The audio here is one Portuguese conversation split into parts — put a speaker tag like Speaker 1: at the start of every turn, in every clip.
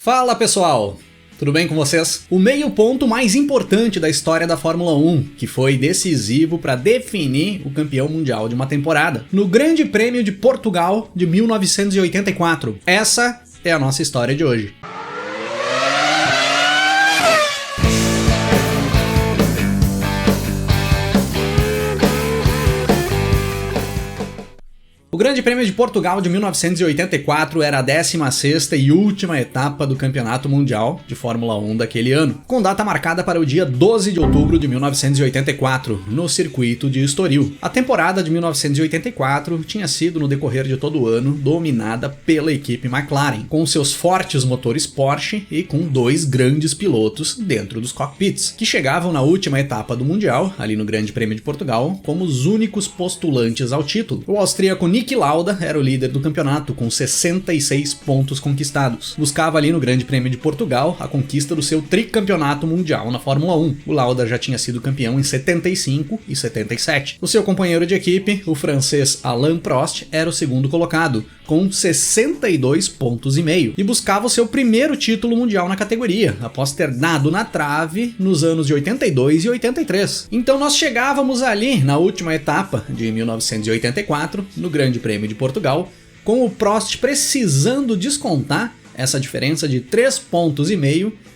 Speaker 1: Fala pessoal, tudo bem com vocês? O meio ponto mais importante da história da Fórmula 1, que foi decisivo para definir o campeão mundial de uma temporada, no Grande Prêmio de Portugal de 1984. Essa é a nossa história de hoje. O Grande Prêmio de Portugal de 1984 era a 16ª e última etapa do Campeonato Mundial de Fórmula 1 daquele ano, com data marcada para o dia 12 de outubro de 1984, no circuito de Estoril. A temporada de 1984 tinha sido, no decorrer de todo o ano, dominada pela equipe McLaren, com seus fortes motores Porsche e com dois grandes pilotos dentro dos cockpits, que chegavam na última etapa do Mundial, ali no Grande Prêmio de Portugal, como os únicos postulantes ao título. O austríaco Niki Lauda era o líder do campeonato, com 66 pontos conquistados. Buscava ali no Grande Prêmio de Portugal a conquista do seu tricampeonato mundial na Fórmula 1. O Lauda já tinha sido campeão em 75 e 77. O seu companheiro de equipe, o francês Alain Prost, era o segundo colocado, com 62 pontos e meio, e buscava o seu primeiro título mundial na categoria, após ter dado na trave nos anos de 82 e 83. Então nós chegávamos ali na última etapa de 1984, no Grande Prêmio de Portugal, com o Prost precisando descontar essa diferença de 3,5 pontos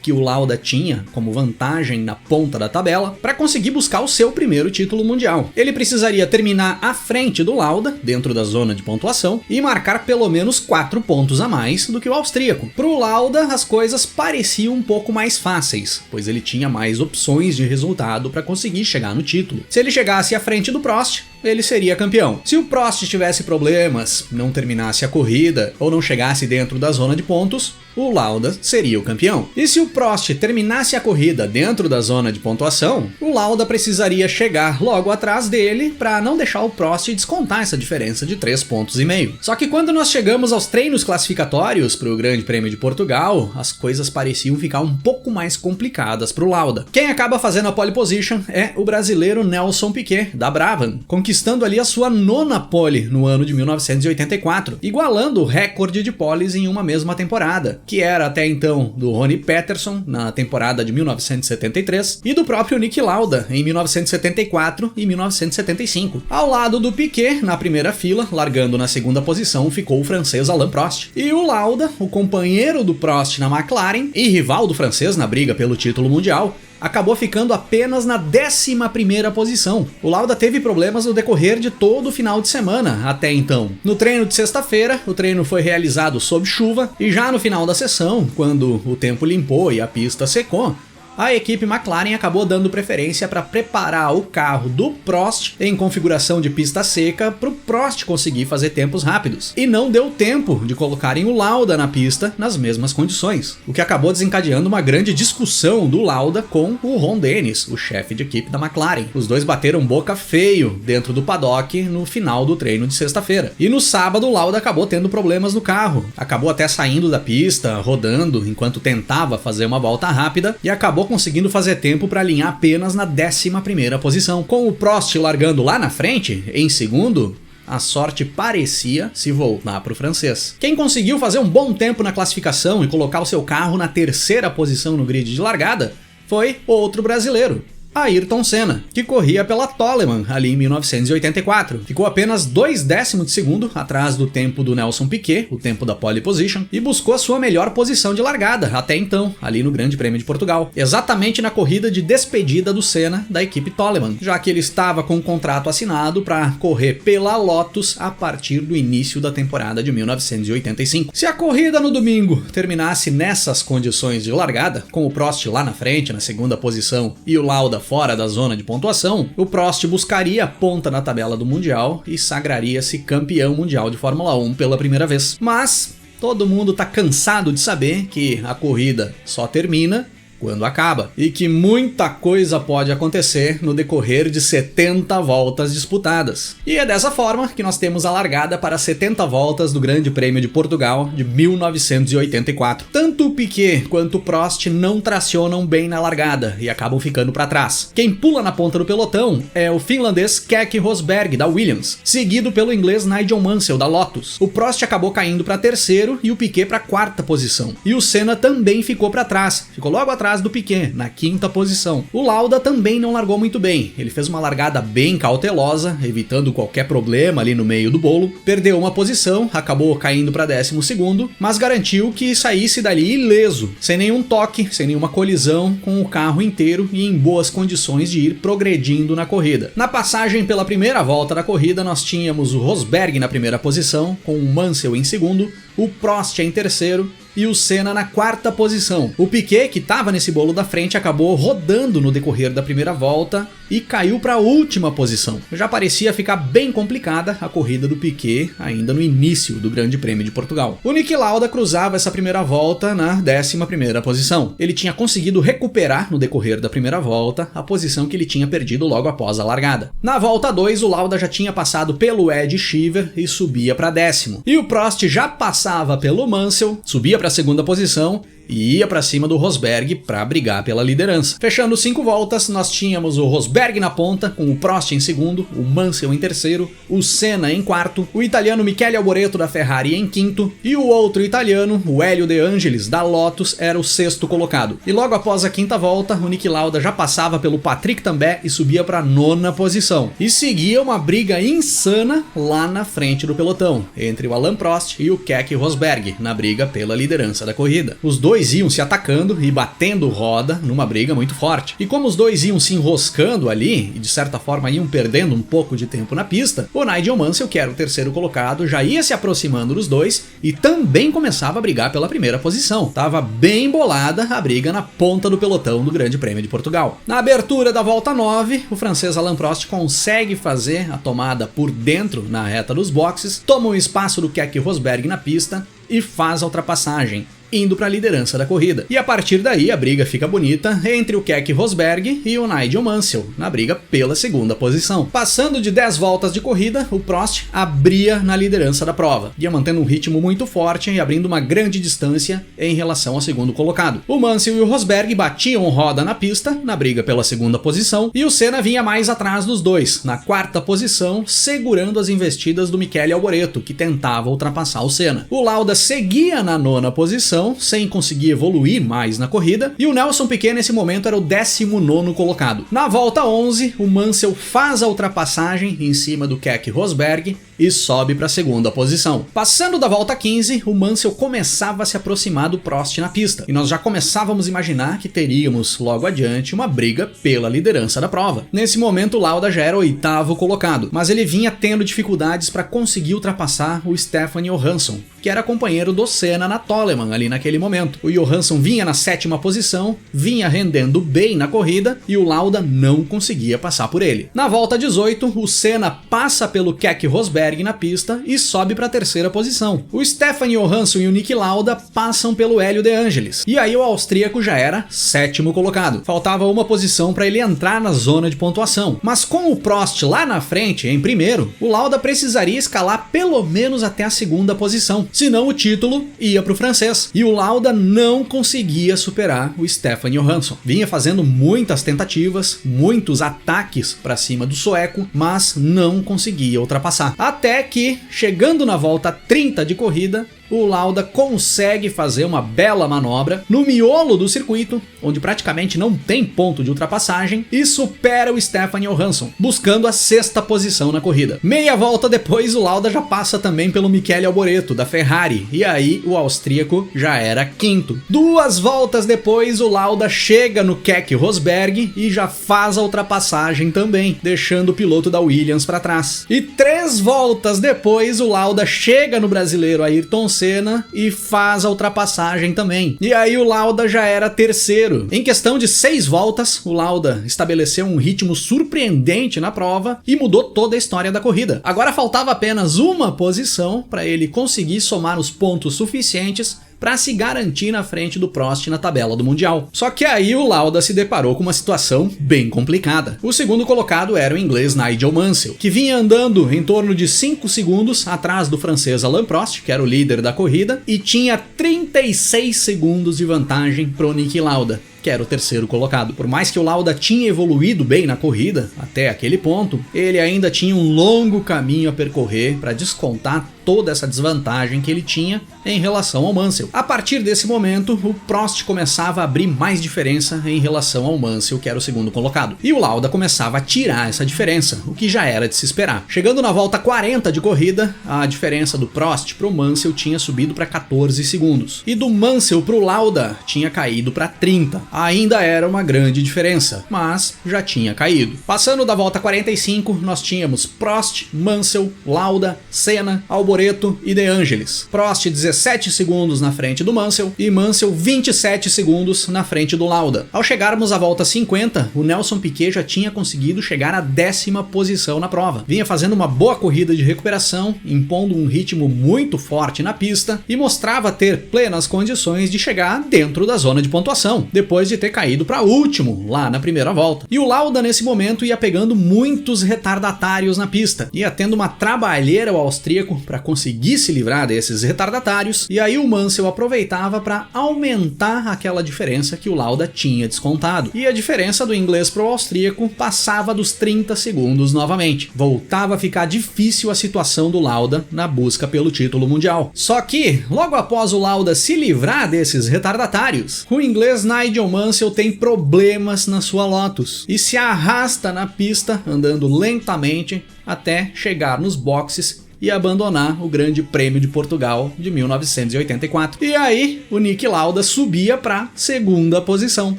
Speaker 1: que o Lauda tinha como vantagem na ponta da tabela para conseguir buscar o seu primeiro título mundial. Ele precisaria terminar à frente do Lauda, dentro da zona de pontuação, e marcar pelo menos 4 pontos a mais do que o austríaco. Para o Lauda, as coisas pareciam um pouco mais fáceis, pois ele tinha mais opções de resultado para conseguir chegar no título. Se ele chegasse à frente do Prost, ele seria campeão. Se o Prost tivesse problemas, não terminasse a corrida ou não chegasse dentro da zona de pontos, o Lauda seria o campeão. E se o Prost terminasse a corrida dentro da zona de pontuação, o Lauda precisaria chegar logo atrás dele para não deixar o Prost descontar essa diferença de 3,5 pontos. Só que quando nós chegamos aos treinos classificatórios para o Grande Prêmio de Portugal, as coisas pareciam ficar um pouco mais complicadas para o Lauda. Quem acaba fazendo a pole position é o brasileiro Nelson Piquet, da Brabham, conquistando ali a sua 9ª pole no ano de 1984, igualando o recorde de poles em uma mesma temporada, que era até então do Ronnie Peterson na temporada de 1973 e do próprio Niki Lauda em 1974 e 1975. Ao lado do Piquet, na primeira fila, largando na segunda posição, ficou o francês Alain Prost. E o Lauda, o companheiro do Prost na McLaren e rival do francês na briga pelo título mundial, acabou ficando apenas na 11ª posição. O Lauda teve problemas no decorrer de todo o final de semana até então. No treino de sexta-feira, o treino foi realizado sob chuva e já no final da sessão, quando o tempo limpou e a pista secou, a equipe McLaren acabou dando preferência para preparar o carro do Prost em configuração de pista seca para o Prost conseguir fazer tempos rápidos. E não deu tempo de colocarem o Lauda na pista nas mesmas condições, o que acabou desencadeando uma grande discussão do Lauda com o Ron Dennis, o chefe de equipe da McLaren. Os dois bateram boca feio dentro do paddock no final do treino de sexta-feira. E no sábado o Lauda acabou tendo problemas no carro, acabou até saindo da pista, rodando enquanto tentava fazer uma volta rápida e acabou conseguindo fazer tempo para alinhar apenas na 11ª posição. Com o Prost largando lá na frente, em segundo, a sorte parecia se voltar para o francês. Quem conseguiu fazer um bom tempo na classificação e colocar o seu carro na 3ª posição no grid de largada foi outro brasileiro, Ayrton Senna, que corria pela Toleman ali em 1984. Ficou apenas 0,2 de segundo atrás do tempo do Nelson Piquet, o tempo da pole position, e buscou a sua melhor posição de largada até então, ali no Grande Prêmio de Portugal, exatamente na corrida de despedida do Senna da equipe Toleman, já que ele estava com um contrato assinado para correr pela Lotus a partir do início da temporada de 1985. Se a corrida no domingo terminasse nessas condições de largada, com o Prost lá na frente, na 2ª posição, e o Lauda fora da zona de pontuação, o Prost buscaria a ponta na tabela do Mundial e sagraria-se campeão mundial de Fórmula 1 pela primeira vez. Mas todo mundo tá cansado de saber que a corrida só termina quando acaba, e que muita coisa pode acontecer no decorrer de 70 voltas disputadas. E é dessa forma que nós temos a largada para 70 voltas do Grande Prêmio de Portugal de 1984. Tanto o Piquet quanto o Prost não tracionam bem na largada e acabam ficando para trás. Quem pula na ponta do pelotão é o finlandês Keke Rosberg, da Williams, seguido pelo inglês Nigel Mansell, da Lotus. O Prost acabou caindo para terceiro e o Piquet para quarta posição. E o Senna também ficou para trás, ficou logo atrás do Piquet, na quinta posição. O Lauda também não largou muito bem, ele fez uma largada bem cautelosa, evitando qualquer problema ali no meio do bolo, perdeu uma posição, acabou caindo para 12º, mas garantiu que saísse dali ileso, sem nenhum toque, sem nenhuma colisão com o carro inteiro e em boas condições de ir progredindo na corrida. Na passagem pela primeira volta da corrida, nós tínhamos o Rosberg na primeira posição, com o Mansell em segundo, o Prost em terceiro e o Senna na quarta posição. O Piquet, que estava nesse bolo da frente, acabou rodando no decorrer da primeira volta e caiu para a última posição. Já parecia ficar bem complicada a corrida do Piquet ainda no início do Grande Prêmio de Portugal. O Niki Lauda cruzava essa primeira volta na 11ª posição. Ele tinha conseguido recuperar no decorrer da primeira volta a posição que ele tinha perdido logo após a largada. Na volta 2, o Lauda já tinha passado pelo Ed Sheever e subia para 10º. E o Prost já passava pelo Mansell, subia para a segunda posição e ia para cima do Rosberg para brigar pela liderança. Fechando 5 voltas, nós tínhamos o Rosberg na ponta, com o Prost em segundo, o Mansell em terceiro, o Senna em quarto, o italiano Michele Alboreto da Ferrari em quinto e o outro italiano, o Hélio De Angelis da Lotus, era o sexto colocado. E logo após a quinta volta, o Niki Lauda já passava pelo Patrick Tambay e subia para a 9ª posição. E seguia uma briga insana lá na frente do pelotão, entre o Alain Prost e o Keke Rosberg, na briga pela liderança da corrida. Os dois iam se atacando e batendo roda numa briga muito forte. E como os dois iam se enroscando ali e de certa forma iam perdendo um pouco de tempo na pista, o Nigel Mansell, que era o terceiro colocado, já ia se aproximando dos dois e também começava a brigar pela primeira posição. Tava bem bolada a briga na ponta do pelotão do Grande Prêmio de Portugal. Na abertura da volta 9, o francês Alain Prost consegue fazer a tomada por dentro na reta dos boxes, toma o espaço do Keke Rosberg na pista e faz a ultrapassagem, indo para a liderança da corrida. E a partir daí a briga fica bonita entre o Keke Rosberg e o Nigel Mansell, na briga pela segunda posição. Passando de 10 voltas de corrida, o Prost abria na liderança da prova, ia mantendo um ritmo muito forte e abrindo uma grande distância em relação ao segundo colocado. O Mansell e o Rosberg batiam roda na pista, na briga pela segunda posição, e o Senna vinha mais atrás dos dois, na quarta posição, segurando as investidas do Michele Alboreto, que tentava ultrapassar o Senna. O Lauda seguia na 9ª posição, sem conseguir evoluir mais na corrida, e o Nelson Piquet nesse momento era o 19º colocado. Na volta 11, o Mansell faz a ultrapassagem em cima do Keke Rosberg e sobe para a segunda posição. Passando da volta 15, o Mansell começava a se aproximar do Prost na pista, e nós já começávamos a imaginar que teríamos logo adiante uma briga pela liderança da prova. Nesse momento o Lauda já era o 8º colocado, mas ele vinha tendo dificuldades para conseguir ultrapassar o Stefan Johansson, que era companheiro do Senna na Toleman ali naquele momento. O Johansson vinha na 7ª posição, vinha rendendo bem na corrida e o Lauda não conseguia passar por ele. Na volta 18, o Senna passa pelo Keke Rosberg na pista e sobe para a 3ª posição. O Stefan Johansson e o Niki Lauda passam pelo Hélio De Angelis. E aí o austríaco já era 7º colocado. Faltava uma posição para ele entrar na zona de pontuação. Mas com o Prost lá na frente, em primeiro, o Lauda precisaria escalar pelo menos até a 2ª posição. Senão o título ia para o francês. E o Lauda não conseguia superar o Stefan Johansson. Vinha fazendo muitas tentativas, muitos ataques para cima do sueco, mas não conseguia ultrapassar. Até que, chegando na volta 30 de corrida, o Lauda consegue fazer uma bela manobra no miolo do circuito, onde praticamente não tem ponto de ultrapassagem, e supera o Stefan Johansson, buscando a 6ª posição na corrida. Meia volta depois, o Lauda já passa também pelo Michele Alboreto, da Ferrari, e aí o austríaco já era 5º. 2 voltas depois, o Lauda chega no Keke Rosberg e já faz a ultrapassagem também, deixando o piloto da Williams para trás. E 3 voltas depois, o Lauda chega no brasileiro Ayrton Senna e faz a ultrapassagem também. E aí o Lauda já era 3º. Em questão de 6 voltas, o Lauda estabeleceu um ritmo surpreendente na prova e mudou toda a história da corrida. Agora faltava apenas uma posição para ele conseguir somar os pontos suficientes para se garantir na frente do Prost na tabela do Mundial. Só que aí o Lauda se deparou com uma situação bem complicada. O segundo colocado era o inglês Nigel Mansell, que vinha andando em torno de 5 segundos atrás do francês Alain Prost, que era o líder da corrida, e tinha 36 segundos de vantagem pro Niki Lauda, que era o terceiro colocado. Por mais que o Lauda tinha evoluído bem na corrida, até aquele ponto, ele ainda tinha um longo caminho a percorrer para descontar toda essa desvantagem que ele tinha em relação ao Mansell. A partir desse momento, o Prost começava a abrir mais diferença em relação ao Mansell, que era o segundo colocado. E o Lauda começava a tirar essa diferença, o que já era de se esperar. Chegando na volta 40 de corrida, a diferença do Prost pro Mansell tinha subido para 14 segundos. E do Mansell pro Lauda tinha caído para 30. Ainda era uma grande diferença, mas já tinha caído. Passando da volta 45, nós tínhamos Prost, Mansell, Lauda, Senna, Alboreto e De Angelis. Prost 17 segundos na frente do Mansell e Mansell 27 segundos na frente do Lauda. Ao chegarmos à volta 50, o Nelson Piquet já tinha conseguido chegar à 10ª posição na prova. Vinha fazendo uma boa corrida de recuperação, impondo um ritmo muito forte na pista e mostrava ter plenas condições de chegar dentro da zona de pontuação, depois de ter caído para último lá na primeira volta. E o Lauda nesse momento ia pegando muitos retardatários na pista, ia tendo uma trabalheira ao austríaco para conseguir se livrar desses retardatários, e aí o Mansell aproveitava para aumentar aquela diferença que o Lauda tinha descontado. E a diferença do inglês pro austríaco passava dos 30 segundos novamente. Voltava a ficar difícil a situação do Lauda na busca pelo título mundial. Só que, logo após o Lauda se livrar desses retardatários, o inglês Nigel Mansell tem problemas na sua Lotus e se arrasta na pista, andando lentamente até chegar nos boxes e abandonar o Grande Prêmio de Portugal de 1984. E aí, o Niki Lauda subia para segunda posição.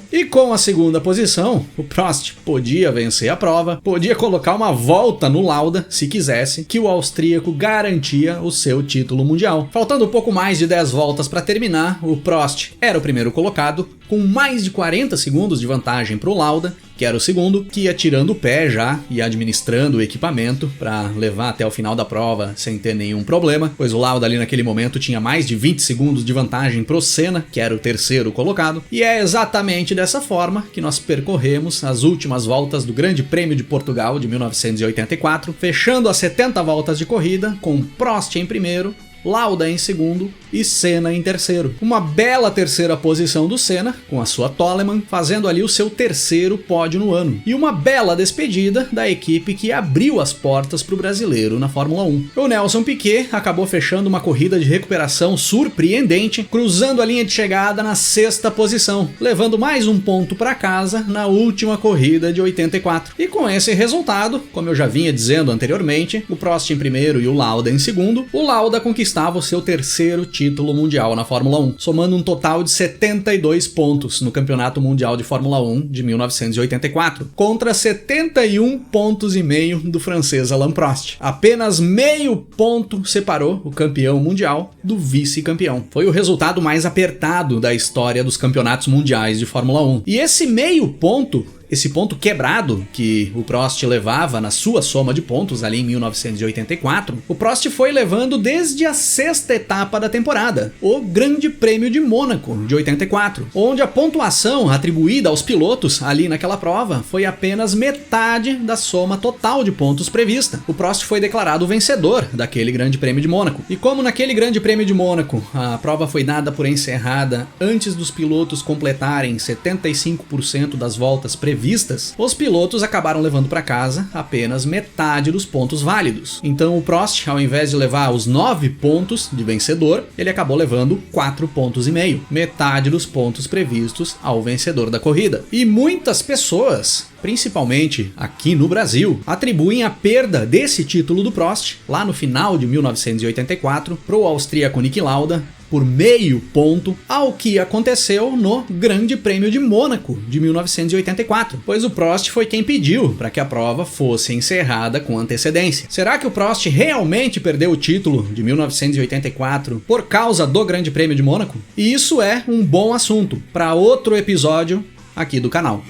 Speaker 1: E com a segunda posição, o Prost podia vencer a prova, podia colocar uma volta no Lauda, se quisesse, que o austríaco garantia o seu título mundial. Faltando um pouco mais de 10 voltas para terminar, o Prost era o primeiro colocado, com mais de 40 segundos de vantagem para o Lauda, que era o segundo, que ia tirando o pé já e administrando o equipamento para levar até o final da prova sem ter nenhum problema, pois o Lauda ali naquele momento tinha mais de 20 segundos de vantagem pro Senna, que era o terceiro colocado, e é exatamente dessa forma que nós percorremos as últimas voltas do Grande Prêmio de Portugal de 1984, fechando as 70 voltas de corrida com Prost em primeiro, Lauda em segundo e Senna em terceiro. Uma bela terceira posição do Senna, com a sua Toleman, fazendo ali o seu terceiro pódio no ano. E uma bela despedida da equipe que abriu as portas para o brasileiro na Fórmula 1. O Nelson Piquet acabou fechando uma corrida de recuperação surpreendente, cruzando a linha de chegada na 6ª posição, levando mais um ponto para casa na última corrida de 84. E com esse resultado, como eu já vinha dizendo anteriormente, o Prost em primeiro e o Lauda em segundo, o Lauda conquistava o seu terceiro título mundial na Fórmula 1, somando um total de 72 pontos no Campeonato Mundial de Fórmula 1 de 1984, contra 71 pontos e meio do francês Alain Prost. Apenas meio ponto separou o campeão mundial do vice-campeão. Foi o resultado mais apertado da história dos campeonatos mundiais de Fórmula 1. E esse meio ponto, esse ponto quebrado que o Prost levava na sua soma de pontos ali em 1984, o Prost foi levando desde a 6ª etapa da temporada, o Grande Prêmio de Mônaco de 84, onde a pontuação atribuída aos pilotos ali naquela prova foi apenas metade da soma total de pontos prevista. O Prost foi declarado o vencedor daquele Grande Prêmio de Mônaco. E como naquele Grande Prêmio de Mônaco a prova foi dada por encerrada antes dos pilotos completarem 75% das voltas previstas, os pilotos acabaram levando para casa apenas metade dos pontos válidos. Então o Prost, ao invés de levar os 9 pontos de vencedor, ele acabou levando 4,5 pontos, metade dos pontos previstos ao vencedor da corrida. E muitas pessoas, principalmente aqui no Brasil, atribuem a perda desse título do Prost, lá no final de 1984, para o austríaco Niki Lauda, por meio ponto, ao que aconteceu no Grande Prêmio de Mônaco de 1984, pois o Prost foi quem pediu para que a prova fosse encerrada com antecedência. Será que o Prost realmente perdeu o título de 1984 por causa do Grande Prêmio de Mônaco? E isso é um bom assunto para outro episódio aqui do canal.